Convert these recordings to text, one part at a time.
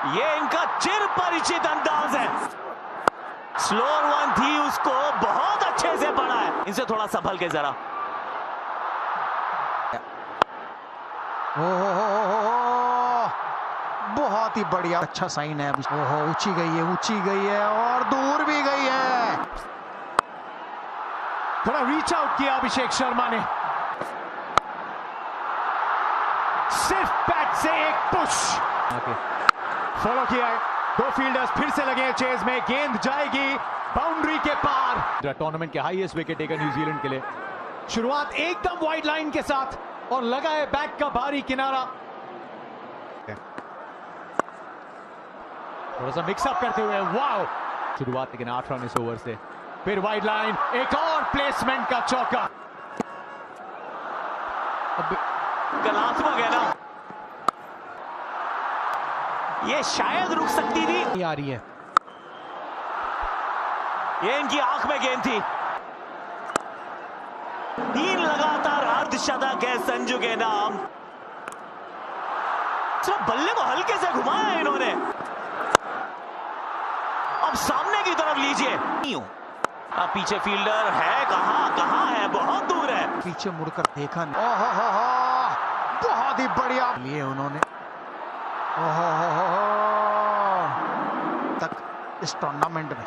ये इनका चिर परिचित अंदाज है। स्लोअर वन थी, उसको बहुत अच्छे से पढ़ा है। इनसे थोड़ा संभल के जरा। बहुत ही बढ़िया, अच्छा साइन है। ओहो, ऊंची गई है और दूर भी गई है। थोड़ा रीच आउट किया अभिषेक शर्मा ने, सिर्फ बैट से एक पुश फॉलो किया है। दो फील्डर्स फिर से लगे हैं चेज में, गेंद जाएगी बाउंड्री के पार। टूर्नामेंट के हाईएस्ट विकेट टेकर न्यूजीलैंड के लिए। शुरुआत एकदम वाइड लाइन के साथ और लगा है बैक का भारी किनारा। थोड़ा सा मिक्सअप करते हुए, वाओ शुरुआत, लेकिन 8 रन इस ओवर से। फिर वाइड लाइन, एक और प्लेसमेंट का चौका। कलात्मक है ना, ये शायद रुक सकती थी। आ रही है, ये इनकी आंख में गेंद थी। 3 लगातार अर्धशतक है संजू के नाम। सिर्फ बल्ले को हल्के से घुमाया है इन्होंने। अब सामने की तरफ लीजिए। अब पीछे फील्डर है, कहां है, बहुत दूर है। पीछे मुड़कर देखा नहीं। बहुत ही बढ़िया लिए उन्होंने। तक इस टूर्नामेंट में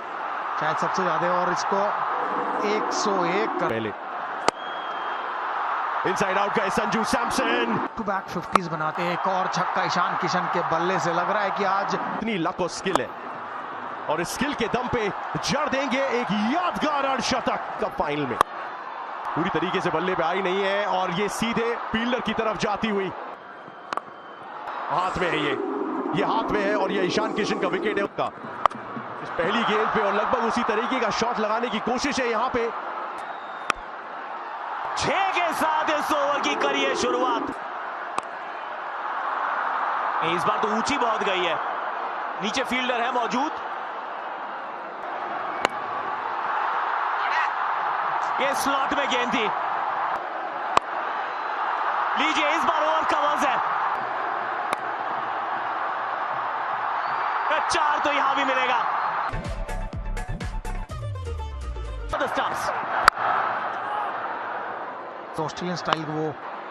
शायद सबसे ज्यादा, और इसको 101 कर पहले इनसाइड आउट का Sanju Samson. To back 50s बनाते हैं। एक और छक्का ईशान किशन के बल्ले से। लग रहा है कि आज इतनी लक और स्किल है, और इस स्किल के दम पे जड़ देंगे एक यादगार अर्धशतक कप फाइनल में। पूरी तरीके से बल्ले पे आई नहीं है, और ये सीधे फील्डर की तरफ जाती हुई हाथ में है। ये हाथ में है, और ये ईशान किशन का विकेट है उसका। इस पहली गेंद पे और लगभग उसी तरीके का शॉट लगाने की कोशिश है यहाँ पे। 6 के साथ इस ओवर की करिए शुरुआत। इस बार तो ऊंची बहुत गई है, नीचे फील्डर है मौजूद। ये स्लॉट में गेंद थी। लीजिए, इस बार ओवर कवर्स है। 4 तो यहां भी मिलेगा। ऑस्ट्रेलियन स्टाइल वो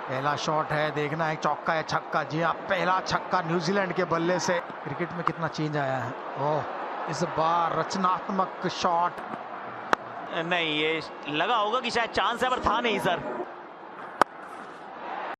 पहला शॉट है। देखना है चौका है छक्का। जी हाँ, पहला छक्का न्यूजीलैंड के बल्ले से। क्रिकेट में कितना चेंज आया है। ओह, इस बार रचनात्मक शॉट नहीं, ये लगा होगा कि शायद चांस है, पर था नहीं सर।